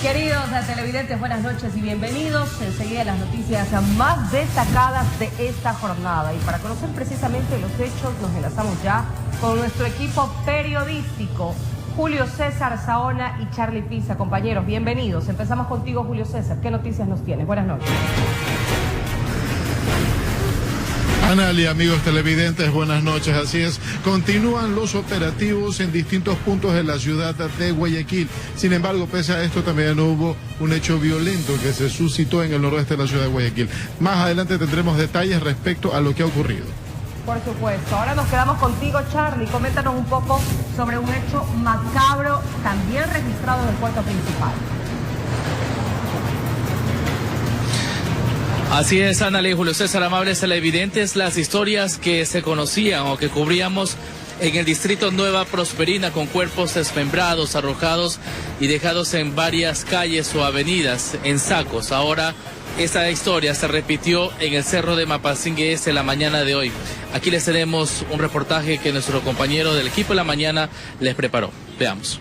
Queridos televidentes, buenas noches y bienvenidos. Enseguida las noticias más destacadas de esta jornada. Y para conocer precisamente los hechos, nos enlazamos ya con nuestro equipo periodístico. Julio César Saona y Charlie Pisa. Compañeros, bienvenidos. Empezamos contigo, Julio César. ¿Qué noticias nos tienes? Buenas noches. Anali, amigos televidentes, buenas noches. Así es, continúan los operativos en distintos puntos de la ciudad de Guayaquil. Sin embargo, pese a esto, también hubo un hecho violento que se suscitó en el noroeste de la ciudad de Guayaquil. Más adelante tendremos detalles respecto a lo que ha ocurrido. Por supuesto. Ahora nos quedamos contigo, Charlie. Coméntanos un poco sobre un hecho macabro también registrado en el puerto principal. Así es, Ana y Julio César, amables televidentes, las historias que se conocían o que cubríamos en el distrito Nueva Prosperina con cuerpos desmembrados, arrojados y dejados en varias calles o avenidas en sacos. Ahora esta historia se repitió en el cerro de Mapasingue Este la mañana de hoy. Aquí les tenemos un reportaje que nuestro compañero del equipo de la mañana les preparó. Veamos.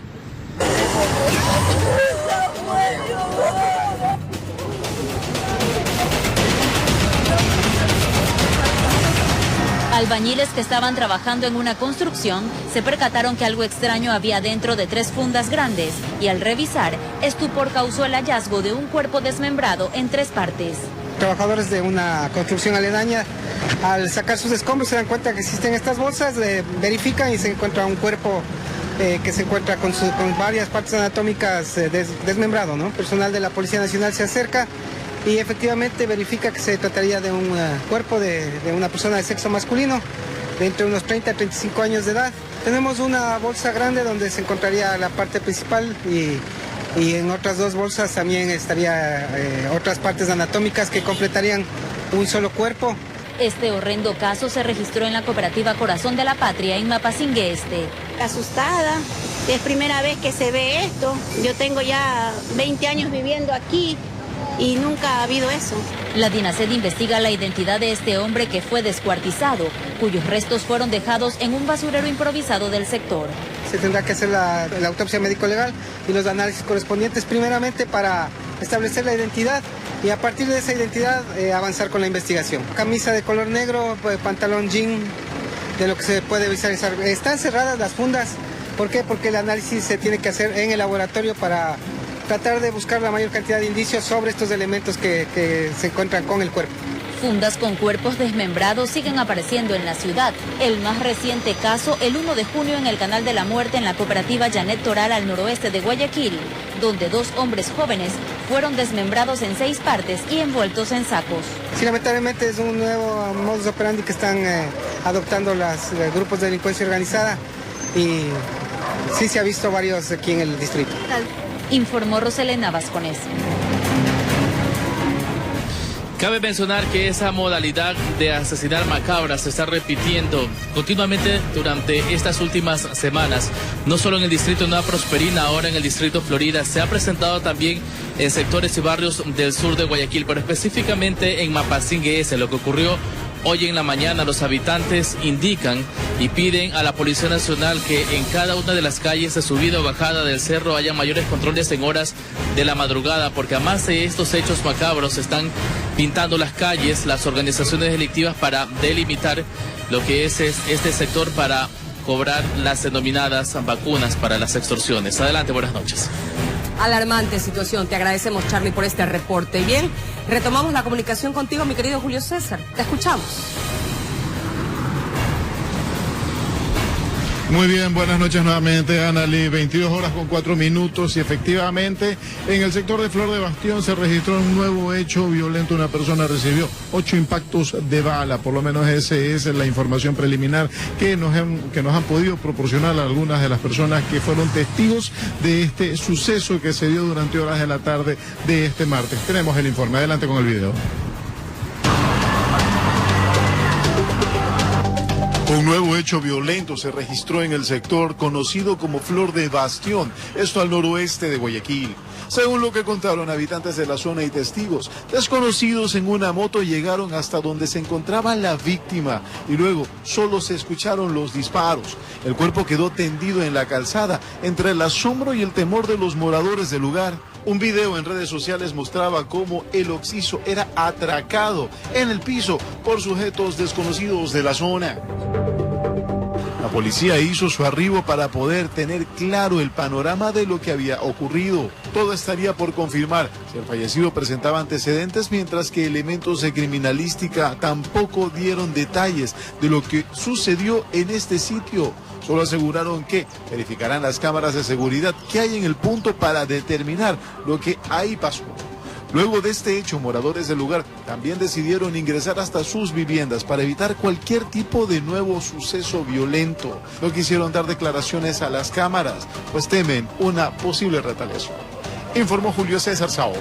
Albañiles que estaban trabajando en una construcción se percataron que algo extraño había dentro de 3 fundas grandes y al revisar, estupor causó el hallazgo de un cuerpo desmembrado en 3 partes. Trabajadores de una construcción aledaña, al sacar sus escombros se dan cuenta que existen estas bolsas, verifican y se encuentra un cuerpo que se encuentra con varias partes anatómicas desmembrado, ¿no? Personal de la Policía Nacional se acerca y efectivamente verifica que se trataría de un cuerpo de una persona de sexo masculino, de entre unos 30 a 35 años de edad. Tenemos una bolsa grande donde se encontraría la parte principal y en otras 2 bolsas también estaría otras partes anatómicas que completarían un solo cuerpo. Este horrendo caso se registró en la cooperativa Corazón de la Patria en Mapasingue Este. Asustada, es primera vez que se ve esto. Yo tengo ya 20 años viviendo aquí y nunca ha habido eso. La DINASED investiga la identidad de este hombre que fue descuartizado, cuyos restos fueron dejados en un basurero improvisado del sector. Se tendrá que hacer la autopsia médico-legal y los análisis correspondientes primeramente para establecer la identidad y a partir de esa identidad avanzar con la investigación. Camisa de color negro, pantalón jean, de lo que se puede visualizar. Están cerradas las fundas. ¿Por qué? Porque el análisis se tiene que hacer en el laboratorio para tratar de buscar la mayor cantidad de indicios sobre estos elementos que se encuentran con el cuerpo. Fundas con cuerpos desmembrados siguen apareciendo en la ciudad. El más reciente caso, el 1 de junio en el Canal de la Muerte en la cooperativa Janet Toral al noroeste de Guayaquil, donde 2 hombres jóvenes fueron desmembrados en 6 partes y envueltos en sacos. Sí, lamentablemente es un nuevo modus operandi que están adoptando los grupos de delincuencia organizada y sí se ha visto varios aquí en el distrito. Informó Roselena Vasconés. Cabe mencionar que esa modalidad de asesinar macabra se está repitiendo continuamente durante estas últimas semanas. No solo en el distrito Nueva Prosperina, ahora en el distrito Florida. Se ha presentado también en sectores y barrios del sur de Guayaquil, pero específicamente en Mapasingue Este. Lo que ocurrió hoy en la mañana, los habitantes indican y piden a la Policía Nacional que en cada una de las calles de subida o bajada del cerro haya mayores controles en horas de la madrugada, porque además de estos hechos macabros están pintando las calles las organizaciones delictivas para delimitar lo que es este sector para cobrar las denominadas vacunas para las extorsiones. Adelante, buenas noches. Alarmante situación. Te agradecemos, Charlie, por este reporte. Bien, retomamos la comunicación contigo, mi querido Julio César. Te escuchamos. Muy bien, buenas noches nuevamente, Anali. 22 horas con 4 minutos y efectivamente en el sector de Flor de Bastión se registró un nuevo hecho violento. Una persona recibió 8 impactos de bala, por lo menos esa es la información preliminar que nos han podido proporcionar algunas de las personas que fueron testigos de este suceso que se dio durante horas de la tarde de este martes. Tenemos el informe, adelante con el video. Un nuevo hecho violento se registró en el sector conocido como Flor de Bastión, esto al noroeste de Guayaquil. Según lo que contaron habitantes de la zona y testigos, desconocidos en una moto llegaron hasta donde se encontraba la víctima y luego solo se escucharon los disparos. El cuerpo quedó tendido en la calzada entre el asombro y el temor de los moradores del lugar. Un video en redes sociales mostraba cómo el occiso era atracado en el piso por sujetos desconocidos de la zona. La policía hizo su arribo para poder tener claro el panorama de lo que había ocurrido. Todo estaría por confirmar si el fallecido presentaba antecedentes, mientras que elementos de criminalística tampoco dieron detalles de lo que sucedió en este sitio. Solo aseguraron que verificarán las cámaras de seguridad que hay en el punto para determinar lo que ahí pasó. Luego de este hecho, moradores del lugar también decidieron ingresar hasta sus viviendas para evitar cualquier tipo de nuevo suceso violento. No quisieron dar declaraciones a las cámaras, pues temen una posible retaliación. Informó Julio César Saona.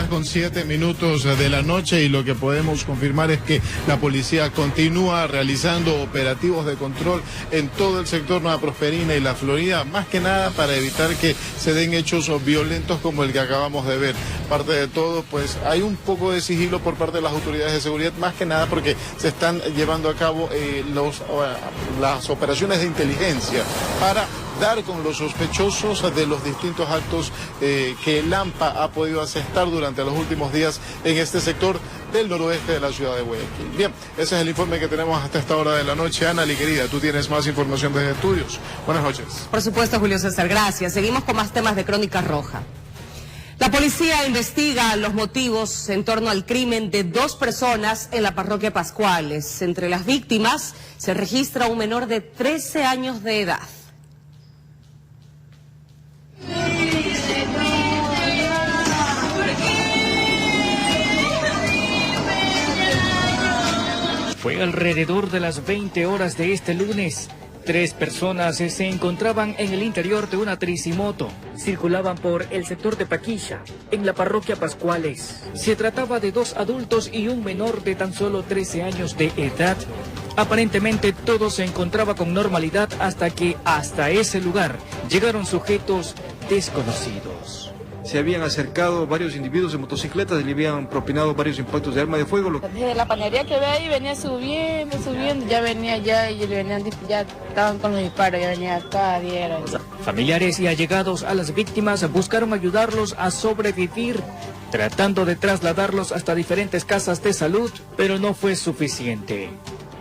22:07 de la noche, y lo que podemos confirmar es que la policía continúa realizando operativos de control en todo el sector Nueva Prosperina y La Florida, más que nada para evitar que se den hechos violentos como el que acabamos de ver. Parte de todo, pues hay un poco de sigilo por parte de las autoridades de seguridad, más que nada porque se están llevando a cabo las operaciones de inteligencia para dar con los sospechosos de los distintos actos que el AMPA ha podido asestar durante los últimos días en este sector del noroeste de la ciudad de Guayaquil. Bien, ese es el informe que tenemos hasta esta hora de la noche. Anali, querida, tú tienes más información desde estudios. Buenas noches. Por supuesto, Julio César, gracias. Seguimos con más temas de Crónica Roja. La policía investiga los motivos en torno al crimen de 2 personas en la parroquia Pascuales. Entre las víctimas se registra un menor de 13 años de edad. Fue alrededor de las 20 horas de este lunes. 3 personas se encontraban en el interior de una tricimoto. Circulaban por el sector de Paquilla, en la parroquia Pascuales. Se trataba de 2 adultos y un menor de tan solo 13 años de edad. Aparentemente todo se encontraba con normalidad hasta que hasta ese lugar llegaron sujetos desconocidos. Se habían acercado varios individuos en motocicletas y le habían propinado varios impactos de arma de fuego. Desde la panadería que ve ahí venía subiendo, ya venía ya y ya estaban con los disparos, ya venía acá, dieron. Familiares y allegados a las víctimas buscaron ayudarlos a sobrevivir, tratando de trasladarlos hasta diferentes casas de salud, pero no fue suficiente.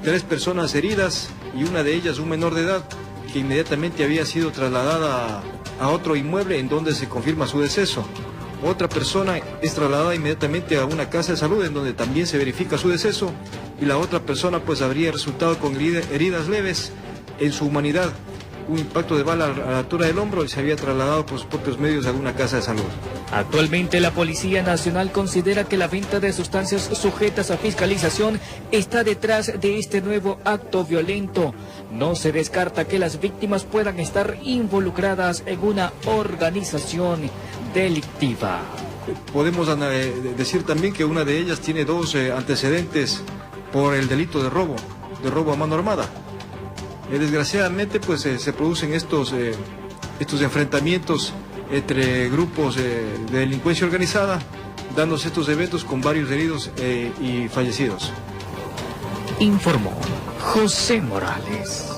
3 personas heridas y una de ellas un menor de edad que inmediatamente había sido trasladada a otro inmueble en donde se confirma su deceso. Otra persona es trasladada inmediatamente a una casa de salud en donde también se verifica su deceso, y la otra persona pues habría resultado con heridas leves en su humanidad. Un impacto de bala a la altura del hombro y se había trasladado por sus propios medios a una casa de salud. Actualmente la Policía Nacional considera que la venta de sustancias sujetas a fiscalización está detrás de este nuevo acto violento. No se descarta que las víctimas puedan estar involucradas en una organización delictiva. Podemos decir también que una de ellas tiene 2 antecedentes por el delito de robo a mano armada. Desgraciadamente pues se producen estos enfrentamientos entre grupos de delincuencia organizada, dándose estos eventos con varios heridos y fallecidos. Informó José Morales.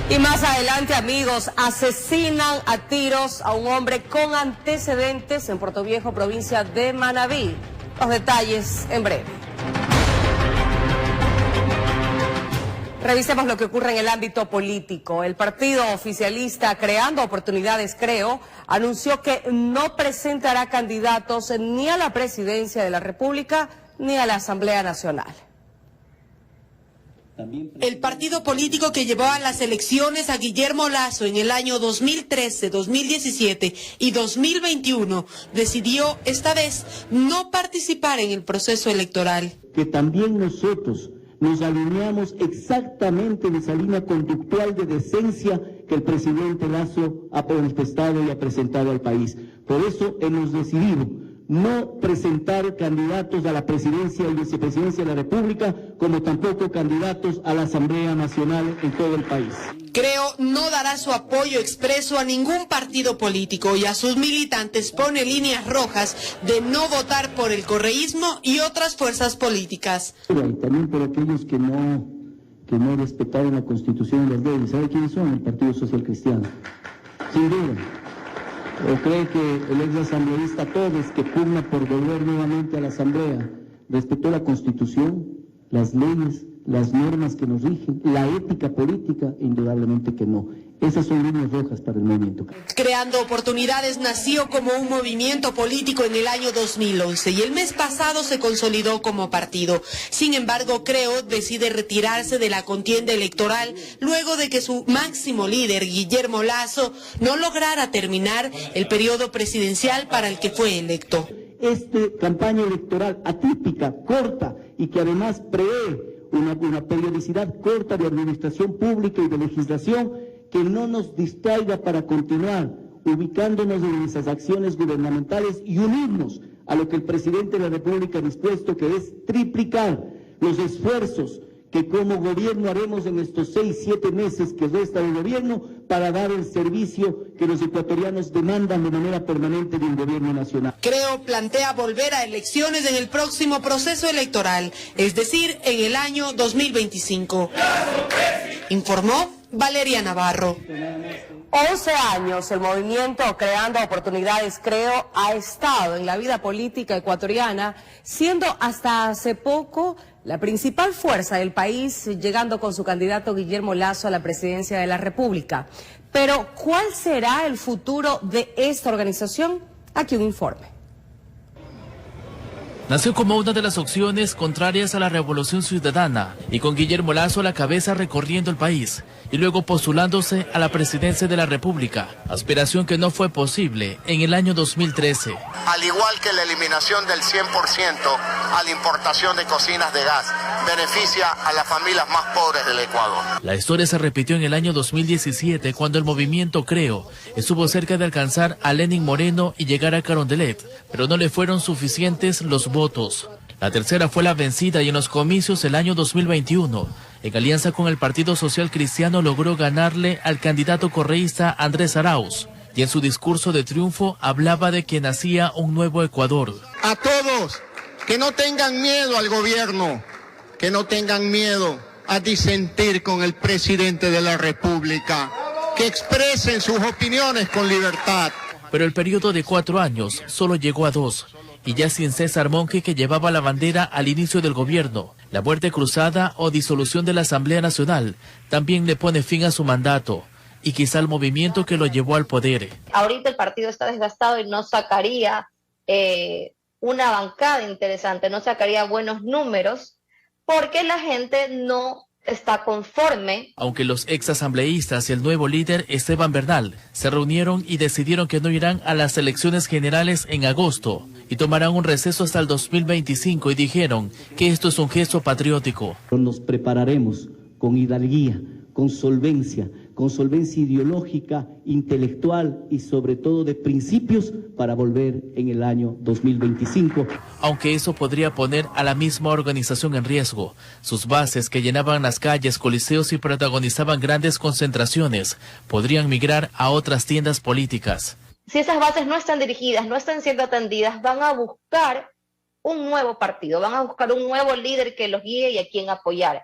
Y más adelante, amigos, asesinan a tiros a un hombre con antecedentes en Puerto Viejo, provincia de Manabí. Los detalles en breve. Revisemos lo que ocurre en el ámbito político. El partido oficialista Creando Oportunidades, Creo, anunció que no presentará candidatos ni a la presidencia de la República ni a la Asamblea Nacional. El partido político que llevó a las elecciones a Guillermo Lasso en el año 2013, 2017 y 2021 decidió esta vez no participar en el proceso electoral. Que también nosotros nos alineamos exactamente en esa línea conductual de decencia que el presidente Lasso ha manifestado y ha presentado al país. Por eso hemos decidido no presentar candidatos a la presidencia y vicepresidencia de la República, como tampoco candidatos a la Asamblea Nacional en todo el país. Creo no dará su apoyo expreso a ningún partido político y a sus militantes pone líneas rojas de no votar por el correísmo y otras fuerzas políticas. Y también por aquellos que no que no respetaron la Constitución y las leyes. ¿Sabe quiénes son? El Partido Social Cristiano. Sin duda. ¿O cree que el ex asambleísta Todes, que pugna por volver nuevamente a la Asamblea, respetó la Constitución, las leyes, las normas que nos rigen, la ética política? Indudablemente que no. Esas son líneas rojas para el movimiento. Creando Oportunidades nació como un movimiento político en el año 2011 y el mes pasado se consolidó como partido. Sin embargo, Creo decide retirarse de la contienda electoral luego de que su máximo líder, Guillermo Lasso, no lograra terminar el periodo presidencial para el que fue electo. Esta campaña electoral atípica, corta y que además prevé una periodicidad corta de administración pública y de legislación que no nos distraiga para continuar ubicándonos en esas acciones gubernamentales y unirnos a lo que el presidente de la República ha dispuesto, que es triplicar los esfuerzos que como gobierno haremos en estos 6-7 meses que resta del gobierno para dar el servicio que los ecuatorianos demandan de manera permanente de un gobierno nacional. Creo plantea volver a elecciones en el próximo proceso electoral, es decir, en el año 2025. Informó Valeria Navarro. 11 años el movimiento Creando Oportunidades, Creo, ha estado en la vida política ecuatoriana, siendo hasta hace poco la principal fuerza del país, llegando con su candidato Guillermo Lasso a la presidencia de la República. Pero, ¿cuál será el futuro de esta organización? Aquí un informe. Nació como una de las opciones contrarias a la Revolución Ciudadana y con Guillermo Lasso a la cabeza recorriendo el país y luego postulándose a la presidencia de la República, aspiración que no fue posible en el año 2013. Al igual que la eliminación del 100% a la importación de cocinas de gas, beneficia a las familias más pobres del Ecuador. La historia se repitió en el año 2017 cuando el movimiento Creo estuvo cerca de alcanzar a Lenín Moreno y llegar a Carondelet, pero no le fueron suficientes los votos. La tercera fue la vencida y en los comicios del año 2021, en alianza con el Partido Social Cristiano, logró ganarle al candidato correísta Andrés Arauz. Y en su discurso de triunfo hablaba de que nacía un nuevo Ecuador. A todos, que no tengan miedo al gobierno, que no tengan miedo a disentir con el presidente de la República, que expresen sus opiniones con libertad. Pero el periodo de 4 años solo llegó a 2. Y ya sin César Monge, que llevaba la bandera al inicio del gobierno, la muerte cruzada o disolución de la Asamblea Nacional también le pone fin a su mandato y quizá al movimiento que lo llevó al poder. Ahorita el partido está desgastado y no sacaría una bancada interesante, no sacaría buenos números porque la gente no está conforme. Aunque los exasambleístas y el nuevo líder Esteban Bernal se reunieron y decidieron que no irán a las elecciones generales en agosto y tomarán un receso hasta el 2025 y dijeron que esto es un gesto patriótico. Nos prepararemos con hidalguía, con solvencia ideológica, intelectual y sobre todo de principios para volver en el año 2025. Aunque eso podría poner a la misma organización en riesgo. Sus bases, que llenaban las calles, coliseos y protagonizaban grandes concentraciones, podrían migrar a otras tiendas políticas. Si esas bases no están dirigidas, no están siendo atendidas, van a buscar un nuevo partido, van a buscar un nuevo líder que los guíe y a quien apoyar.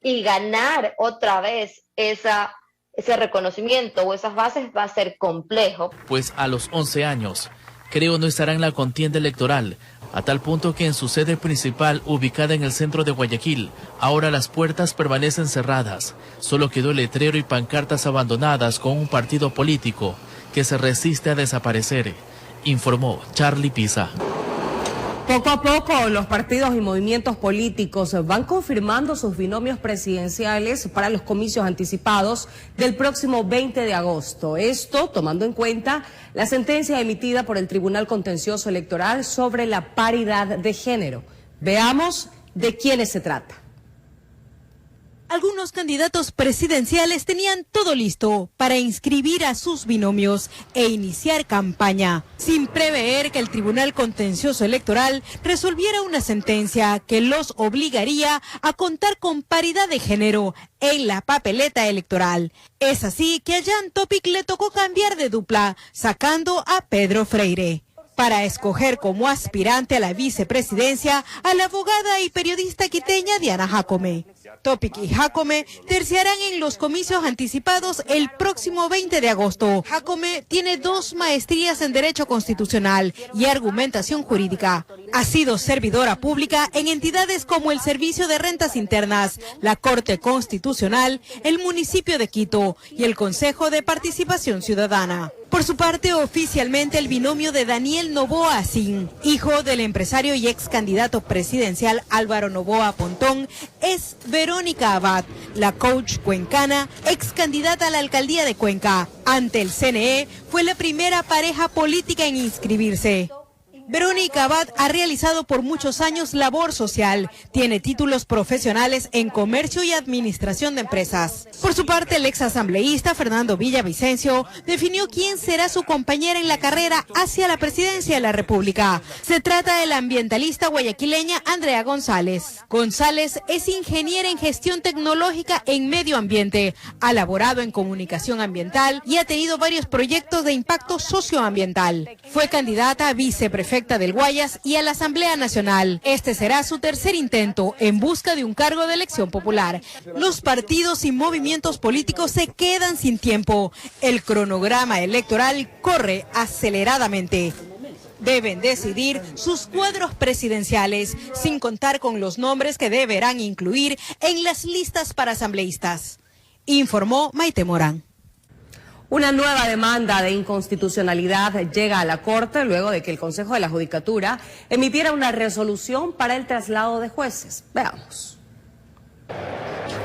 Y ganar otra vez ese reconocimiento o esas bases va a ser complejo. Pues a los 11 años, Creo no estará en la contienda electoral, a tal punto que en su sede principal, ubicada en el centro de Guayaquil, ahora las puertas permanecen cerradas. Solo quedó letrero y pancartas abandonadas con un partido político que se resiste a desaparecer, informó Charlie Pisa. Poco a poco los partidos y movimientos políticos van confirmando sus binomios presidenciales para los comicios anticipados del próximo 20 de agosto. Esto tomando en cuenta la sentencia emitida por el Tribunal Contencioso Electoral sobre la paridad de género. Veamos de quiénes se trata. Algunos candidatos presidenciales tenían todo listo para inscribir a sus binomios e iniciar campaña, sin prever que el Tribunal Contencioso Electoral resolviera una sentencia que los obligaría a contar con paridad de género en la papeleta electoral. Es así que a Jan Topic le tocó cambiar de dupla, sacando a Pedro Freire, para escoger como aspirante a la vicepresidencia a la abogada y periodista quiteña Diana Jacome. Topic y Jacome terciarán en los comicios anticipados el próximo 20 de agosto. Jacome tiene 2 maestrías en Derecho Constitucional y Argumentación Jurídica. Ha sido servidora pública en entidades como el Servicio de Rentas Internas, la Corte Constitucional, el municipio de Quito y el Consejo de Participación Ciudadana. Por su parte, oficialmente el binomio de Daniel Noboa Asín, hijo del empresario y ex candidato presidencial Álvaro Noboa Pontón, es Verónica Abad, la coach cuencana, ex candidata a la alcaldía de Cuenca. Ante el CNE, fue la primera pareja política en inscribirse. Verónica Abad ha realizado por muchos años labor social. Tiene títulos profesionales en comercio y administración de empresas. Por su parte, el ex asambleísta Fernando Villavicencio definió quién será su compañera en la carrera hacia la presidencia de la República. Se trata de la ambientalista guayaquileña Andrea González. González es ingeniera en gestión tecnológica en medio ambiente, ha laborado en comunicación ambiental y ha tenido varios proyectos de impacto socioambiental. Fue candidata a viceprefecta del Guayas y a la Asamblea Nacional. Este será su tercer intento en busca de un cargo de elección popular. Los partidos y movimientos políticos se quedan sin tiempo. El cronograma electoral corre aceleradamente. Deben decidir sus cuadros presidenciales, sin contar con los nombres que deberán incluir en las listas para asambleístas. Informó Maite Morán. Una nueva demanda de inconstitucionalidad llega a la Corte luego de que el Consejo de la Judicatura emitiera una resolución para el traslado de jueces. Veamos.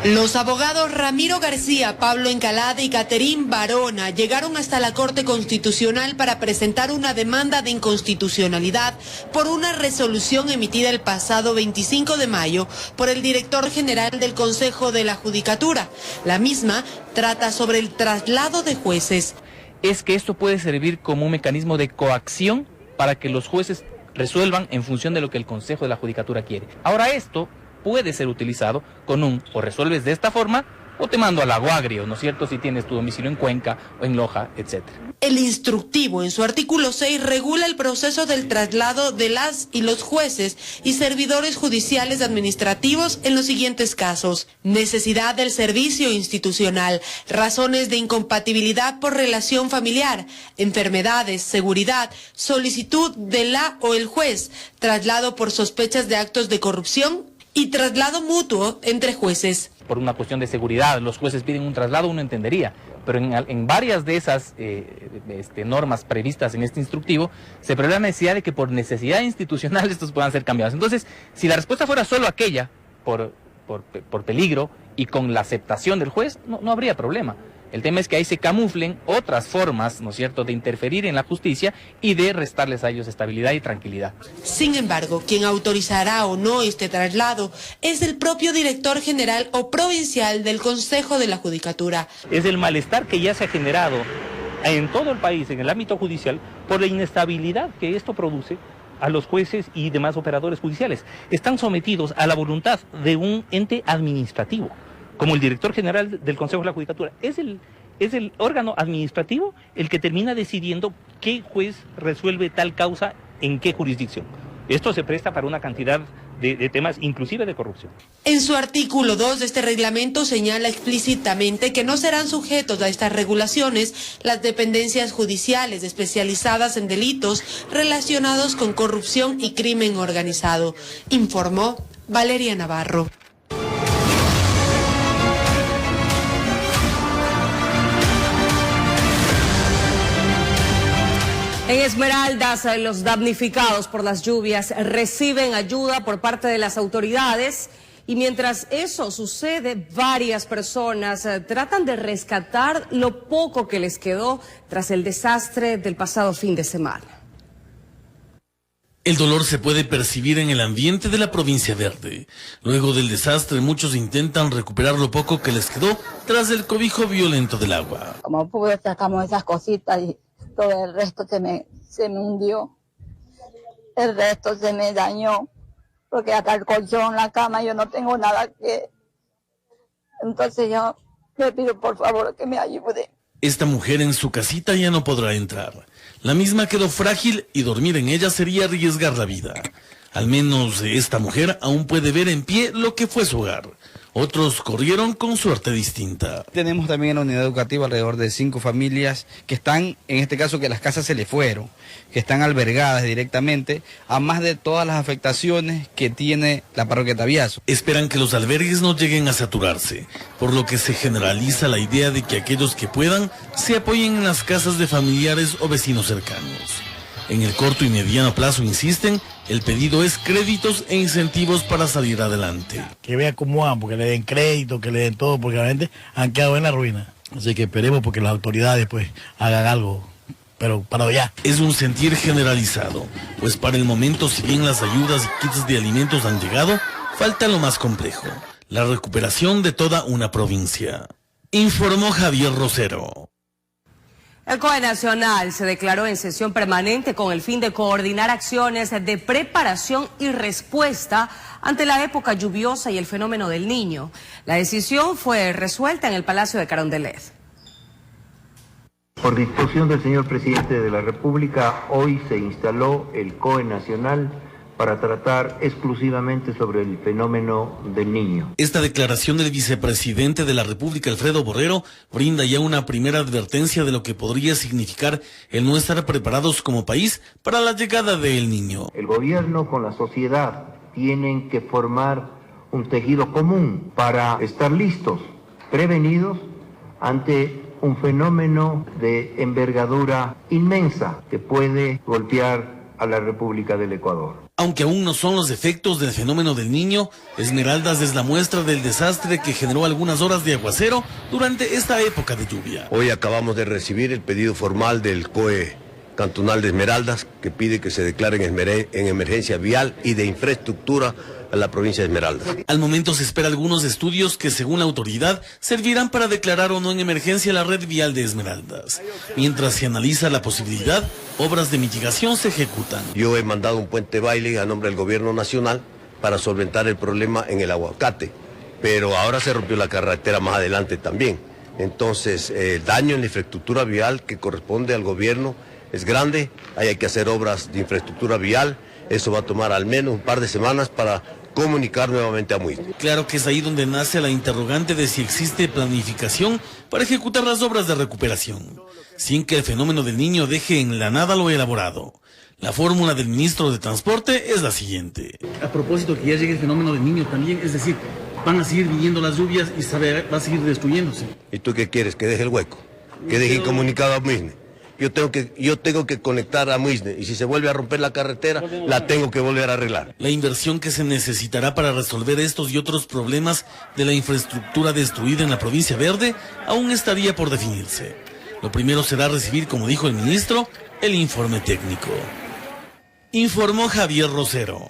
Los abogados Ramiro García, Pablo Encalada y Caterín Barona llegaron hasta la Corte Constitucional para presentar una demanda de inconstitucionalidad por una resolución emitida el pasado 25 de mayo por el director general del Consejo de la Judicatura. La misma trata sobre el traslado de jueces. Es que esto puede servir como un mecanismo de coacción para que los jueces resuelvan en función de lo que el Consejo de la Judicatura quiere. Ahora esto puede ser utilizado con o resuelves de esta forma o te mando al lago agrio, ¿no es cierto?, si tienes tu domicilio en Cuenca o en Loja, etc. El instructivo en su artículo 6 regula el proceso del traslado de las y los jueces y servidores judiciales administrativos en los siguientes casos: necesidad del servicio institucional, razones de incompatibilidad por relación familiar, enfermedades, seguridad, solicitud de la o el juez, traslado por sospechas de actos de corrupción y traslado mutuo entre jueces. Por una cuestión de seguridad, los jueces piden un traslado, uno entendería, pero en varias de esas normas previstas en este instructivo, se prevé la necesidad de que por necesidad institucional estos puedan ser cambiados. Entonces, si la respuesta fuera solo aquella, por peligro y con la aceptación del juez, no habría problema. El tema es que ahí se camuflen otras formas, ¿no es cierto?, de interferir en la justicia y de restarles a ellos estabilidad y tranquilidad. Sin embargo, quien autorizará o no este traslado es el propio director general o provincial del Consejo de la Judicatura. Es el malestar que ya se ha generado en todo el país, en el ámbito judicial, por la inestabilidad que esto produce a los jueces y demás operadores judiciales. Están sometidos a la voluntad de un ente administrativo, como el director general del Consejo de la Judicatura. Es el órgano administrativo el que termina decidiendo qué juez resuelve tal causa en qué jurisdicción. Esto se presta para una cantidad de temas, inclusive de corrupción. En su artículo 2 de este reglamento señala explícitamente que no serán sujetos a estas regulaciones las dependencias judiciales especializadas en delitos relacionados con corrupción y crimen organizado, informó Valeria Navarro. En Esmeraldas, los damnificados por las lluvias reciben ayuda por parte de las autoridades y mientras eso sucede, varias personas tratan de rescatar lo poco que les quedó tras el desastre del pasado fin de semana. El dolor se puede percibir en el ambiente de la provincia verde. Luego del desastre, muchos intentan recuperar lo poco que les quedó tras el cobijo violento del agua. Como pude, sacamos esas cositas y todo el resto se me hundió, el resto se me dañó, porque acá el colchón, la cama, yo no tengo nada que... Entonces yo le pido por favor que me ayude. Esta mujer en su casita ya no podrá entrar. La misma quedó frágil y dormir en ella sería arriesgar la vida. Al menos esta mujer aún puede ver en pie lo que fue su hogar. Otros corrieron con suerte distinta. Tenemos también en la unidad educativa alrededor de 5 familias que están, en este caso que las casas se le fueron, que están albergadas directamente, a más de todas las afectaciones que tiene la parroquia Tabiazo. Esperan que los albergues no lleguen a saturarse, por lo que se generaliza la idea de que aquellos que puedan se apoyen en las casas de familiares o vecinos cercanos. En el corto y mediano plazo, insisten, el pedido es créditos e incentivos para salir adelante. Que vea cómo van, porque le den crédito, que le den todo, porque realmente han quedado en la ruina. Así que esperemos porque las autoridades pues hagan algo, pero para allá. Es un sentir generalizado, pues para el momento, si bien las ayudas y kits de alimentos han llegado, falta lo más complejo, la recuperación de toda una provincia. Informó Javier Rosero. El COE Nacional se declaró en sesión permanente con el fin de coordinar acciones de preparación y respuesta ante la época lluviosa y el fenómeno del Niño. La decisión fue resuelta en el Palacio de Carondelet. Por disposición del señor presidente de la República, hoy se instaló el COE Nacional para tratar exclusivamente sobre el fenómeno del Niño. Esta declaración del vicepresidente de la República, Alfredo Borrero, brinda ya una primera advertencia de lo que podría significar el no estar preparados como país para la llegada del Niño. El gobierno con la sociedad tienen que formar un tejido común para estar listos, prevenidos ante un fenómeno de envergadura inmensa que puede golpear a la República del Ecuador. Aunque aún no son los efectos del fenómeno del Niño, Esmeraldas es la muestra del desastre que generó algunas horas de aguacero durante esta época de lluvia. Hoy acabamos de recibir el pedido formal del COE cantonal de Esmeraldas, que pide que se declare en emergencia vial y de infraestructura a la provincia de Esmeraldas. Al momento se espera algunos estudios que, según la autoridad, servirán para declarar o no en emergencia la red vial de Esmeraldas. Mientras se analiza la posibilidad, obras de mitigación se ejecutan. Yo he mandado un puente baile a nombre del gobierno nacional para solventar el problema en el Aguacate, pero ahora se rompió la carretera más adelante también. Entonces, el daño en la infraestructura vial que corresponde al gobierno es grande, hay que hacer obras de infraestructura vial, eso va a tomar al menos un par de semanas para comunicar nuevamente a Muisne. Claro que es ahí donde nace la interrogante de si existe planificación para ejecutar las obras de recuperación, sin que el fenómeno del Niño deje en la nada lo elaborado. La fórmula del ministro de Transporte es la siguiente. A propósito que ya llegue el fenómeno del Niño también, es decir, van a seguir viniendo las lluvias y va a seguir destruyéndose. ¿Y tú qué quieres? ¿Que deje el hueco? ¿Que deje incomunicado a Muisne? Yo tengo que conectar a Muisne y si se vuelve a romper la carretera, la tengo que volver a arreglar. La inversión que se necesitará para resolver estos y otros problemas de la infraestructura destruida en la provincia verde aún estaría por definirse. Lo primero será recibir, como dijo el ministro, el informe técnico. Informó Javier Rosero.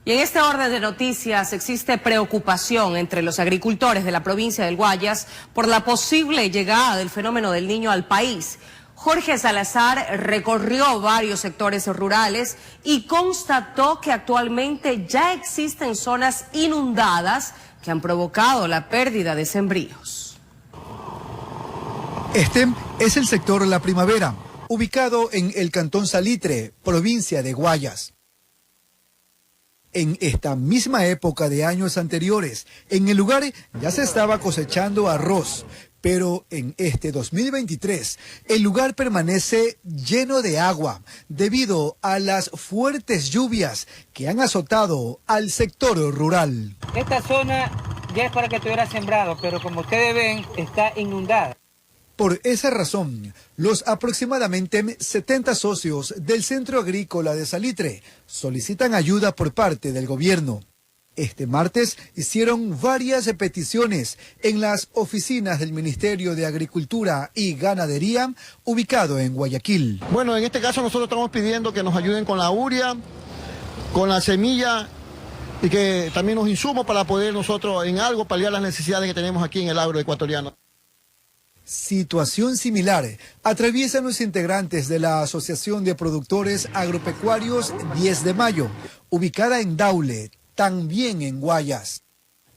Y en este orden de noticias existe preocupación entre los agricultores de la provincia del Guayas por la posible llegada del fenómeno del Niño al país. Jorge Salazar recorrió varios sectores rurales y constató que actualmente ya existen zonas inundadas que han provocado la pérdida de sembríos. Este es el sector La Primavera, ubicado en el cantón Salitre, provincia de Guayas. En esta misma época de años anteriores, en el lugar ya se estaba cosechando arroz, pero en este 2023 el lugar permanece lleno de agua debido a las fuertes lluvias que han azotado al sector rural. Esta zona ya es para que estuviera sembrado, pero como ustedes ven está inundada. Por esa razón, los aproximadamente 70 socios del Centro Agrícola de Salitre solicitan ayuda por parte del gobierno. Este martes hicieron varias peticiones en las oficinas del Ministerio de Agricultura y Ganadería, ubicado en Guayaquil. Bueno, en este caso nosotros estamos pidiendo que nos ayuden con la urea, con la semilla y que también nos insumos para poder nosotros en algo paliar las necesidades que tenemos aquí en el agro ecuatoriano. Situación similar atraviesan los integrantes de la Asociación de Productores Agropecuarios 10 de Mayo, ubicada en Daule, también en Guayas.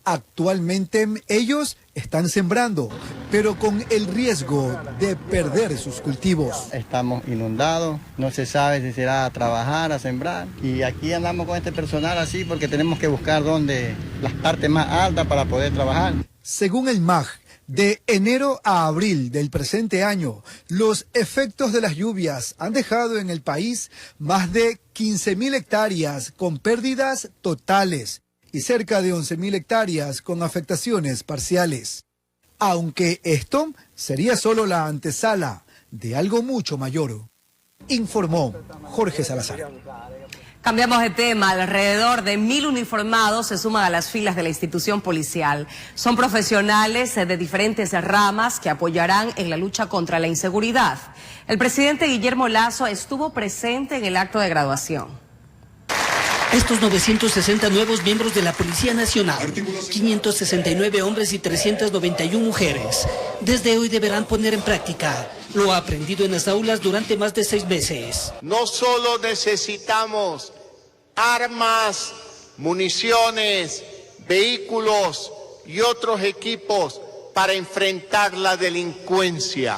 Actualmente ellos están sembrando, pero con el riesgo de perder sus cultivos. Estamos inundados, no se sabe si será a trabajar, a sembrar. Y aquí andamos con este personal así porque tenemos que buscar dónde las partes más altas para poder trabajar. Según el MAG, de enero a abril del presente año, los efectos de las lluvias han dejado en el país más de 15.000 hectáreas con pérdidas totales y cerca de 11.000 hectáreas con afectaciones parciales. Aunque esto sería solo la antesala de algo mucho mayor, informó Jorge Salazar. Cambiamos de tema. Alrededor de 1.000 uniformados se suman a las filas de la institución policial. Son profesionales de diferentes ramas que apoyarán en la lucha contra la inseguridad. El presidente Guillermo Lasso estuvo presente en el acto de graduación. Estos 960 nuevos miembros de la Policía Nacional, 569 hombres y 391 mujeres, desde hoy deberán poner en práctica lo aprendido en las aulas durante más de 6 meses. No solo necesitamos armas, municiones, vehículos y otros equipos para enfrentar la delincuencia.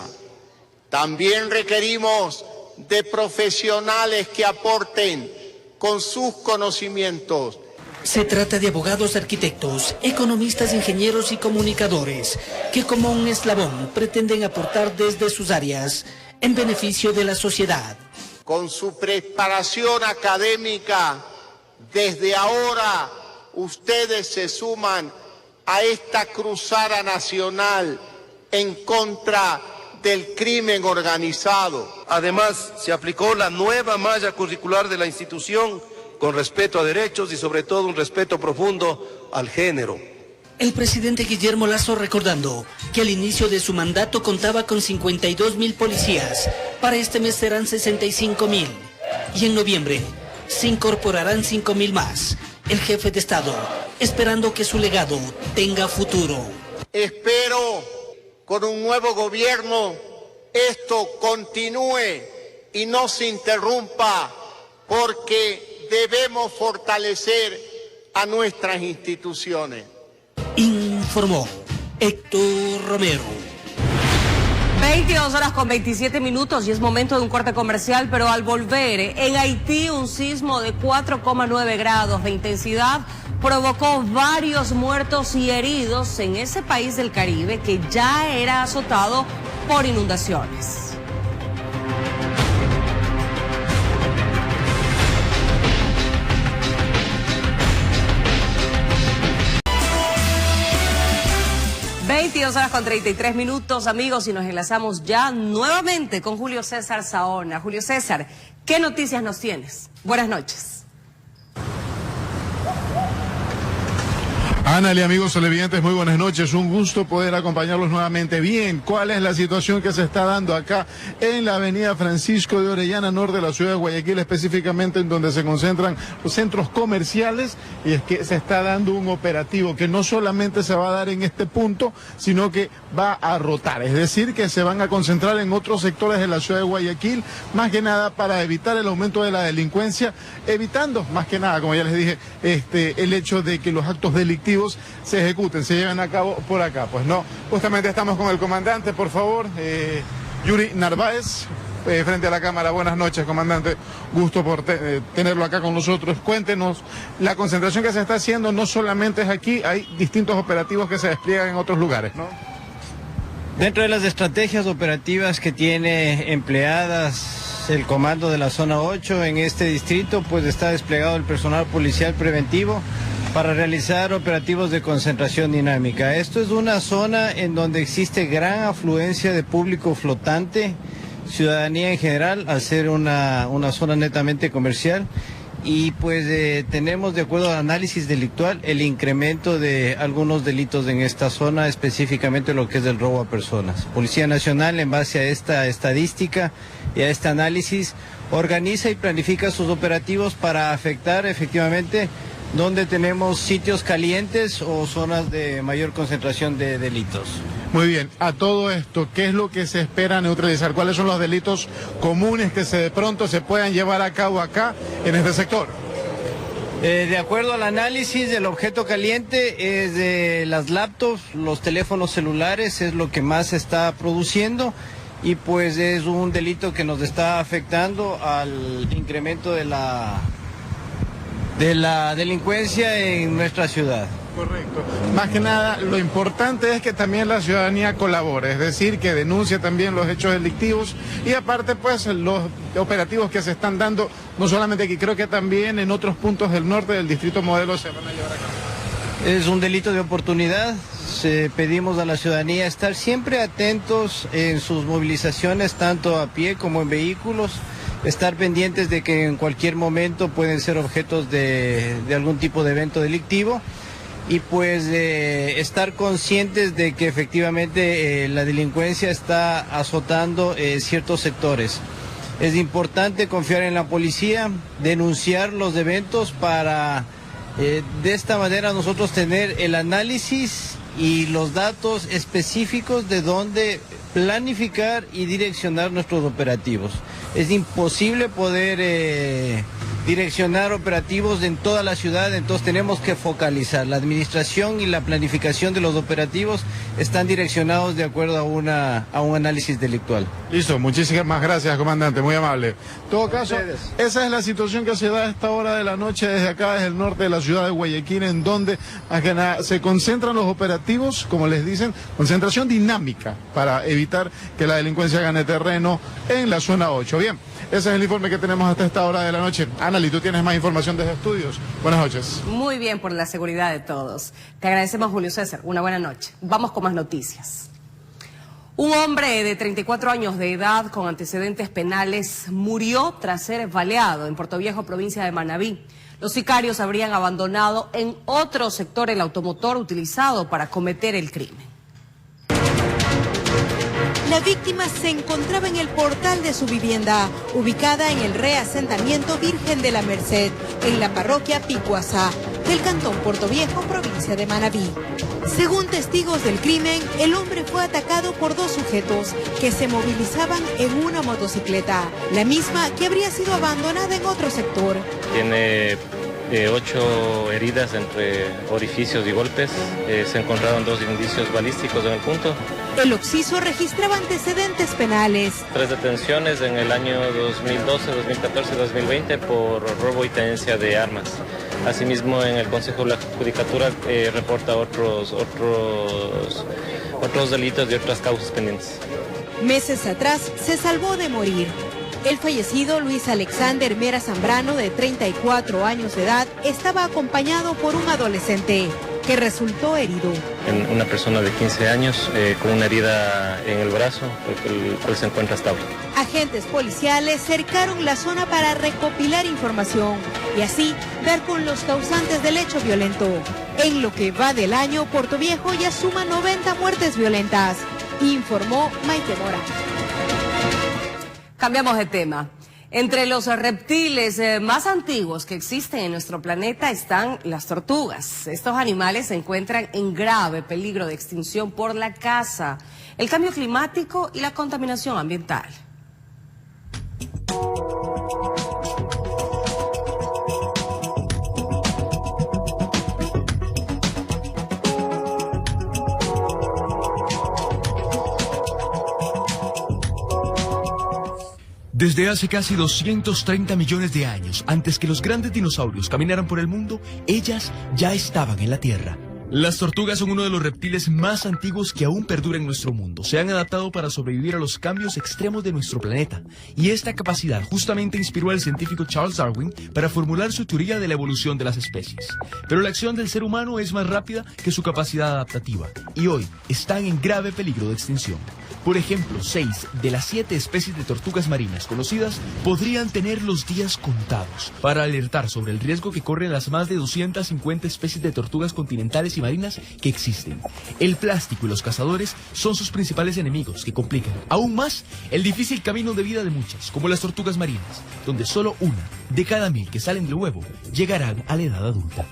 También requerimos de profesionales que aporten con sus conocimientos. Se trata de abogados, arquitectos, economistas, ingenieros y comunicadores que como un eslabón pretenden aportar desde sus áreas en beneficio de la sociedad. Con su preparación académica, desde ahora ustedes se suman a esta cruzada nacional en contra del crimen organizado. Además, se aplicó la nueva malla curricular de la institución con respeto a derechos y sobre todo un respeto profundo al género. El presidente Guillermo Lasso recordando que al inicio de su mandato contaba con 52.000 policías. Para este mes serán 65.000 y en noviembre se incorporarán 5.000 más. El jefe de Estado esperando que su legado tenga futuro. Espero con un nuevo gobierno esto continúe y no se interrumpa, porque debemos fortalecer a nuestras instituciones. Informó Héctor Romero. 22 horas con 27 minutos y es momento de un corte comercial, pero al volver, en Haití un sismo de 4,9 grados de intensidad provocó varios muertos y heridos en ese país del Caribe que ya era azotado por inundaciones. Horas con 33 minutos, amigos, y nos enlazamos ya nuevamente con Julio César Saona. Julio César, ¿qué noticias nos tienes? Buenas noches. Ana y amigos televidentes, muy buenas noches. Un gusto poder acompañarlos nuevamente. Bien, ¿cuál es la situación que se está dando acá en la avenida Francisco de Orellana, norte de la ciudad de Guayaquil, específicamente en donde se concentran los centros comerciales? Y es que se está dando un operativo que no solamente se va a dar en este punto, sino que va a rotar. Es decir, que se van a concentrar en otros sectores de la ciudad de Guayaquil, más que nada para evitar el aumento de la delincuencia, evitando, más que nada, como ya les dije, el hecho de que los actos delictivos se ejecuten, se lleven a cabo por acá. Pues no, justamente estamos con el comandante, por favor, Yuri Narváez, frente a la cámara. Buenas noches, comandante, gusto por tenerlo acá con nosotros. Cuéntenos, la concentración que se está haciendo no solamente es aquí, hay distintos operativos que se despliegan en otros lugares, ¿no? Dentro de las estrategias operativas que tiene empleadas el comando de la zona 8 en este distrito, pues está desplegado el personal policial preventivo para realizar operativos de concentración dinámica. Esto es una zona en donde existe gran afluencia de público flotante, ciudadanía en general, al ser una zona netamente comercial. Y pues tenemos, de acuerdo al análisis delictual, el incremento de algunos delitos en esta zona, específicamente lo que es el robo a personas. Policía Nacional, en base a esta estadística y a este análisis, organiza y planifica sus operativos para afectar efectivamente donde tenemos sitios calientes o zonas de mayor concentración de delitos. Muy bien, a todo esto, ¿qué es lo que se espera neutralizar? ¿Cuáles son los delitos comunes que de pronto se puedan llevar a cabo acá en este sector? De acuerdo al análisis, el objeto caliente es de las laptops, los teléfonos celulares, es lo que más se está produciendo y pues es un delito que nos está afectando al incremento de la delincuencia en nuestra ciudad. Correcto. Más que nada, lo importante es que también la ciudadanía colabore, es decir, que denuncie también los hechos delictivos y aparte pues los operativos que se están dando, no solamente aquí, creo que también en otros puntos del norte del Distrito Modelo se van a llevar a cabo. Es un delito de oportunidad. Pedimos a la ciudadanía estar siempre atentos en sus movilizaciones, tanto a pie como en vehículos, estar pendientes de que en cualquier momento pueden ser objetos de algún tipo de evento delictivo y pues estar conscientes de que efectivamente la delincuencia está azotando ciertos sectores. Es importante confiar en la policía, denunciar los eventos para de esta manera nosotros tener el análisis y los datos específicos de dónde planificar y direccionar nuestros operativos. Es imposible poder direccionar operativos en toda la ciudad, entonces tenemos que focalizar. La administración y la planificación de los operativos están direccionados de acuerdo a un análisis delictual. Listo, muchísimas gracias, comandante, muy amable. En todo caso, esa es la situación que se da a esta hora de la noche desde acá, desde el norte de la ciudad de Guayaquil, en donde se concentran los operativos, como les dicen, concentración dinámica para evitar que la delincuencia gane terreno en la zona 8. Bien, ese es el informe que tenemos hasta esta hora de la noche. Anali, tú tienes más información desde estudios. Buenas noches. Muy bien, por la seguridad de todos. Te agradecemos, Julio César. Una buena noche. Vamos con más noticias. Un hombre de 34 años de edad con antecedentes penales murió tras ser baleado en Portoviejo, provincia de Manabí. Los sicarios habrían abandonado en otro sector el automotor utilizado para cometer el crimen. La víctima se encontraba en el portal de su vivienda, ubicada en el reasentamiento Virgen de la Merced, en la parroquia Picuazá, del cantón Portoviejo, provincia de Manabí. Según testigos del crimen, el hombre fue atacado por dos sujetos que se movilizaban en una motocicleta, la misma que habría sido abandonada en otro sector. Tiene 8 heridas entre orificios y golpes. Se encontraron 2 indicios balísticos en el punto. El occiso registraba antecedentes penales. 3 detenciones en el año 2012, 2014 y 2020 por robo y tenencia de armas. Asimismo, en el Consejo de la Judicatura reporta otros delitos y otras causas pendientes. Meses atrás se salvó de morir. El fallecido Luis Alexander Mera Zambrano, de 34 años de edad, estaba acompañado por un adolescente que resultó herido. Una persona de 15 años con una herida en el brazo, el cual se encuentra estable. Agentes policiales cercaron la zona para recopilar información y así dar con los causantes del hecho violento. En lo que va del año, Portoviejo ya suma 90 muertes violentas, informó Maite Mora. Cambiamos de tema. Entre los reptiles más antiguos que existen en nuestro planeta están las tortugas. Estos animales se encuentran en grave peligro de extinción por la caza, el cambio climático y la contaminación ambiental. Desde hace casi 230 millones de años, antes que los grandes dinosaurios caminaran por el mundo, ellas ya estaban en la Tierra. Las tortugas son uno de los reptiles más antiguos que aún perdura en nuestro mundo. Se han adaptado para sobrevivir a los cambios extremos de nuestro planeta. Y esta capacidad justamente inspiró al científico Charles Darwin para formular su teoría de la evolución de las especies. Pero la acción del ser humano es más rápida que su capacidad adaptativa. Y hoy están en grave peligro de extinción. Por ejemplo, 6 de las 7 especies de tortugas marinas conocidas podrían tener los días contados. Para alertar sobre el riesgo que corren las más de 250 especies de tortugas continentales y marinas que existen. El plástico y los cazadores son sus principales enemigos, que complican aún más el difícil camino de vida de muchas, como las tortugas marinas, donde solo 1 de cada 1000 que salen del huevo llegarán a la edad adulta.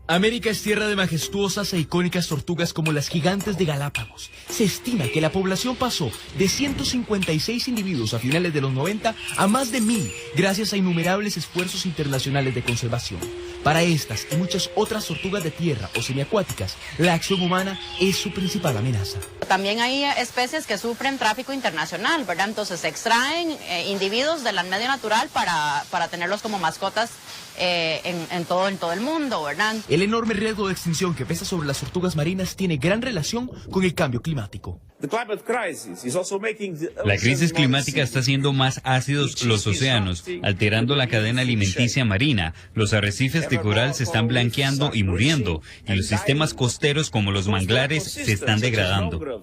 América es tierra de majestuosas e icónicas tortugas como las gigantes de Galápagos. Se estima que la población pasó de 156 individuos a finales de los 90 a más de 1000 gracias a innumerables esfuerzos internacionales de conservación. Para estas y muchas otras tortugas de tierra o semiacuáticas, la acción humana es su principal amenaza. También hay especies que sufren tráfico internacional, ¿verdad? Entonces se extraen individuos del medio natural para tenerlos como mascotas en todo el mundo, ¿verdad? El enorme riesgo de extinción que pesa sobre las tortugas marinas tiene gran relación con el cambio climático. La crisis climática está haciendo más ácidos los océanos, alterando la cadena alimenticia marina. Los arrecifes de coral se están blanqueando y muriendo, y los sistemas costeros como los manglares se están degradando.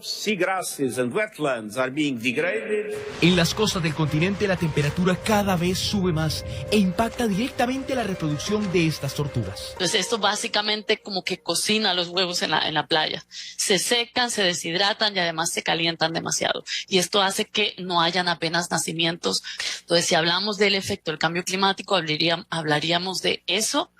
En las costas del continente la temperatura cada vez sube más e impacta directamente la reproducción de estas tortugas. Entonces esto básicamente como que cocina los huevos en la playa. Se secan, se deshidratan y además se calientan demasiado. Y esto hace que no hayan apenas nacimientos. Entonces si hablamos del efecto del cambio climático, hablaríamos de eso,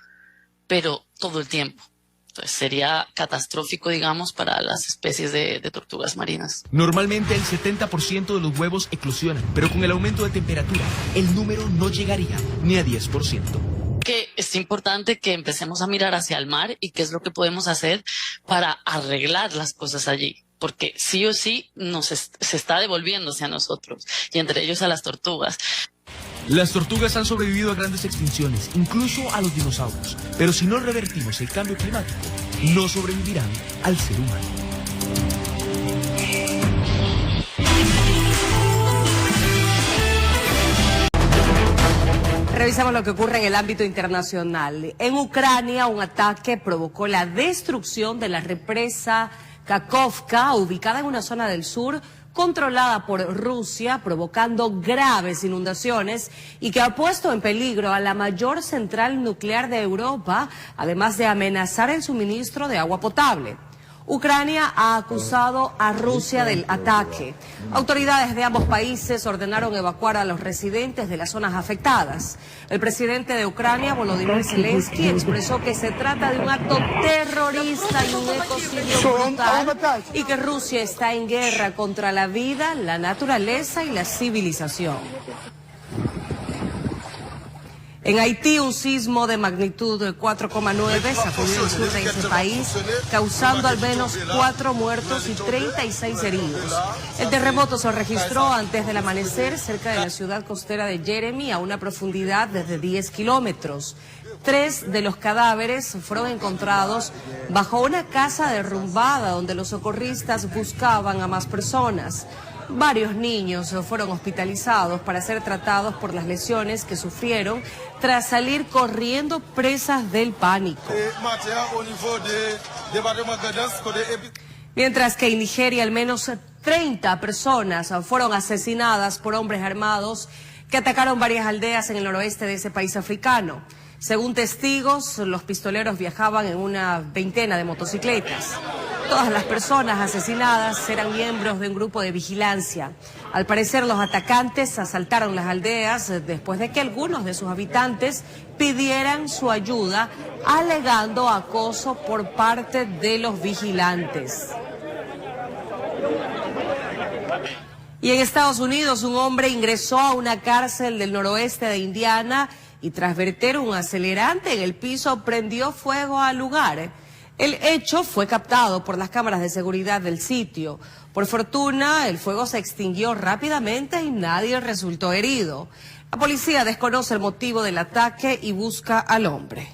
pero todo el tiempo. Entonces sería catastrófico, digamos, para las especies de tortugas marinas. Normalmente el 70% de los huevos eclosionan, pero con el aumento de temperatura, el número no llegaría ni a 10%. Que es importante que empecemos a mirar hacia el mar y qué es lo que podemos hacer para arreglar las cosas allí. Porque sí o sí se está devolviendo hacia nosotros, y entre ellos a las tortugas. Las tortugas han sobrevivido a grandes extinciones, incluso a los dinosaurios. Pero si no revertimos el cambio climático, no sobrevivirán al ser humano. Revisamos lo que ocurre en el ámbito internacional. En Ucrania, un ataque provocó la destrucción de la represa Kakhovka, ubicada en una zona del sur controlada por Rusia, provocando graves inundaciones y que ha puesto en peligro a la mayor central nuclear de Europa, además de amenazar el suministro de agua potable. Ucrania ha acusado a Rusia del ataque. Autoridades de ambos países ordenaron evacuar a los residentes de las zonas afectadas. El presidente de Ucrania, Volodymyr Zelensky, expresó que se trata de un acto terrorista y un ecocidio brutal y que Rusia está en guerra contra la vida, la naturaleza y la civilización. En Haití, un sismo de magnitud 4,9 sacudió el sur de ese país, causando al menos 4 muertos y 36 heridos. El terremoto se registró antes del amanecer cerca de la ciudad costera de Jérémy, a una profundidad de 10 kilómetros. 3 de los cadáveres fueron encontrados bajo una casa derrumbada donde los socorristas buscaban a más personas. Varios niños fueron hospitalizados para ser tratados por las lesiones que sufrieron tras salir corriendo presas del pánico. Mientras que en Nigeria al menos 30 personas fueron asesinadas por hombres armados que atacaron varias aldeas en el noroeste de ese país africano. Según testigos, los pistoleros viajaban en una veintena de motocicletas. Todas las personas asesinadas eran miembros de un grupo de vigilancia. Al parecer, los atacantes asaltaron las aldeas después de que algunos de sus habitantes pidieran su ayuda, alegando acoso por parte de los vigilantes. Y en Estados Unidos, un hombre ingresó a una cárcel del noroeste de Indiana y tras verter un acelerante en el piso prendió fuego al lugar. El hecho fue captado por las cámaras de seguridad del sitio. Por fortuna, el fuego se extinguió rápidamente y nadie resultó herido. La policía desconoce el motivo del ataque y busca al hombre.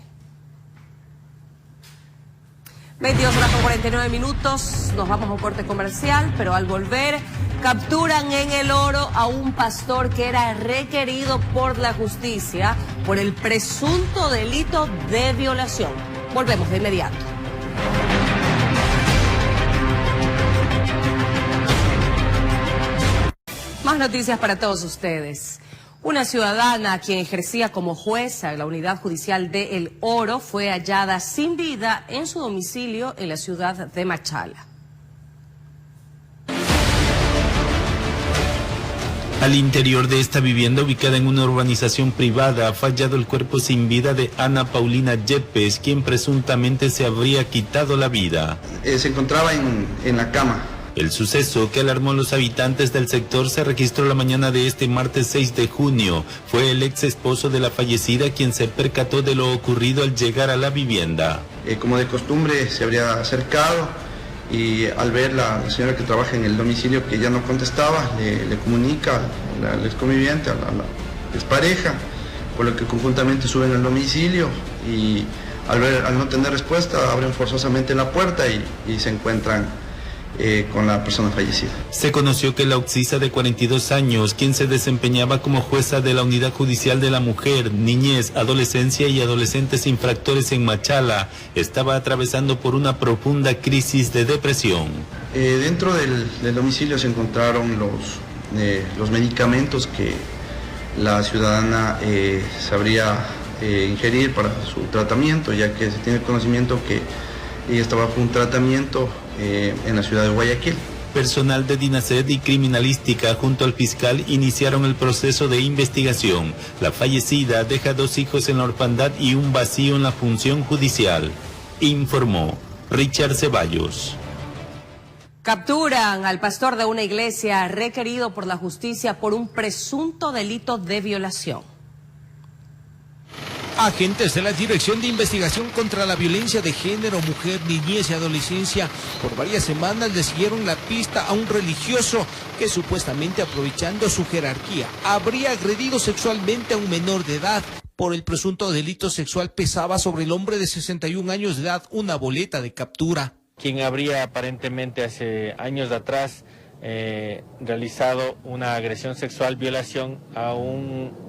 22 horas con 49 minutos, nos vamos a un corte comercial, pero al volver capturan en El Oro a un pastor que era requerido por la justicia por el presunto delito de violación. Volvemos de inmediato. Más noticias para todos ustedes. Una ciudadana quien ejercía como jueza en la unidad judicial de El Oro fue hallada sin vida en su domicilio en la ciudad de Machala. Al interior de esta vivienda, ubicada en una urbanización privada, ha fallado el cuerpo sin vida de Ana Paulina Yepes, quien presuntamente se habría quitado la vida. Se encontraba en la cama. El suceso, que alarmó a los habitantes del sector, se registró la mañana de este martes 6 de junio. Fue el ex esposo de la fallecida quien se percató de lo ocurrido al llegar a la vivienda. Como de costumbre, se habría acercado y al ver la señora que trabaja en el domicilio que ya no contestaba, le comunica al exconviviente, a la expareja, por lo que conjuntamente suben al domicilio y al no tener respuesta, abren forzosamente la puerta y se encuentran con la persona fallecida. Se conoció que la occisa de 42 años, quien se desempeñaba como jueza de la Unidad Judicial de la Mujer, Niñez, Adolescencia y Adolescentes Infractores en Machala, estaba atravesando por una profunda crisis de depresión. Dentro del domicilio se encontraron los medicamentos que la ciudadana sabría ingerir para su tratamiento, ya que se tiene conocimiento que ella estaba bajo un tratamiento en la ciudad de Guayaquil. Personal de DINASED y Criminalística junto al fiscal iniciaron el proceso de investigación. La fallecida deja 2 hijos en la orfandad y un vacío en la función judicial, informó Richard Ceballos. Capturan al pastor de una iglesia requerido por la justicia por un presunto delito de violación. Agentes de la Dirección de Investigación contra la Violencia de Género, Mujer, Niñez y Adolescencia por varias semanas le siguieron la pista a un religioso que supuestamente, aprovechando su jerarquía, habría agredido sexualmente a un menor de edad. Por el presunto delito sexual pesaba sobre el hombre de 61 años de edad una boleta de captura. Quien habría aparentemente hace años atrás realizado una agresión sexual, violación a un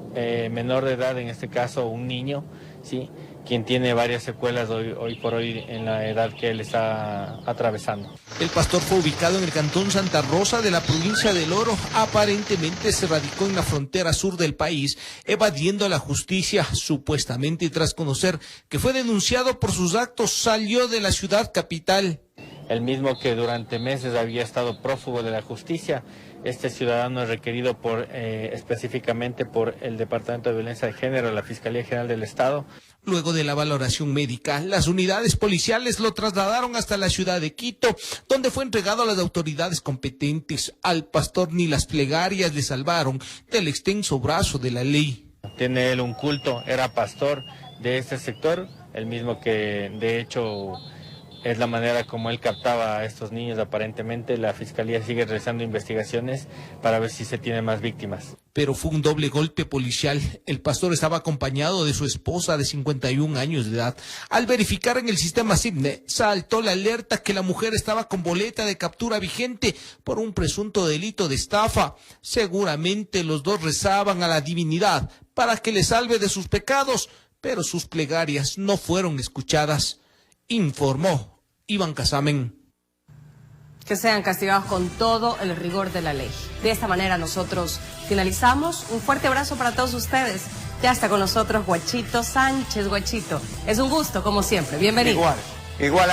menor de edad, en este caso un niño, ¿sí?, quien tiene varias secuelas hoy por hoy en la edad que él está atravesando. El pastor fue ubicado en el cantón Santa Rosa de la provincia del Oro. Aparentemente se radicó en la frontera sur del país, evadiendo a la justicia, supuestamente tras conocer que fue denunciado por sus actos, salió de la ciudad capital. El mismo que durante meses había estado prófugo de la justicia. Este ciudadano es requerido específicamente por el Departamento de Violencia de Género, la Fiscalía General del Estado. Luego de la valoración médica, las unidades policiales lo trasladaron hasta la ciudad de Quito, donde fue entregado a las autoridades competentes. Al pastor ni las plegarias le salvaron del extenso brazo de la ley. Tiene él un culto, era pastor de este sector, el mismo que de hecho es la manera como él captaba a estos niños. Aparentemente la Fiscalía sigue realizando investigaciones para ver si se tienen más víctimas. Pero fue un doble golpe policial. El pastor estaba acompañado de su esposa de 51 años de edad. Al verificar en el sistema CIBNE, saltó la alerta que la mujer estaba con boleta de captura vigente por un presunto delito de estafa. Seguramente los dos rezaban a la divinidad para que le salve de sus pecados, pero sus plegarias no fueron escuchadas, informó Iván Casamen. Que sean castigados con todo el rigor de la ley. De esta manera nosotros finalizamos. Un fuerte abrazo para todos ustedes. Ya está con nosotros Guachito Sánchez. Guachito, es un gusto como siempre. Bienvenido. Igual.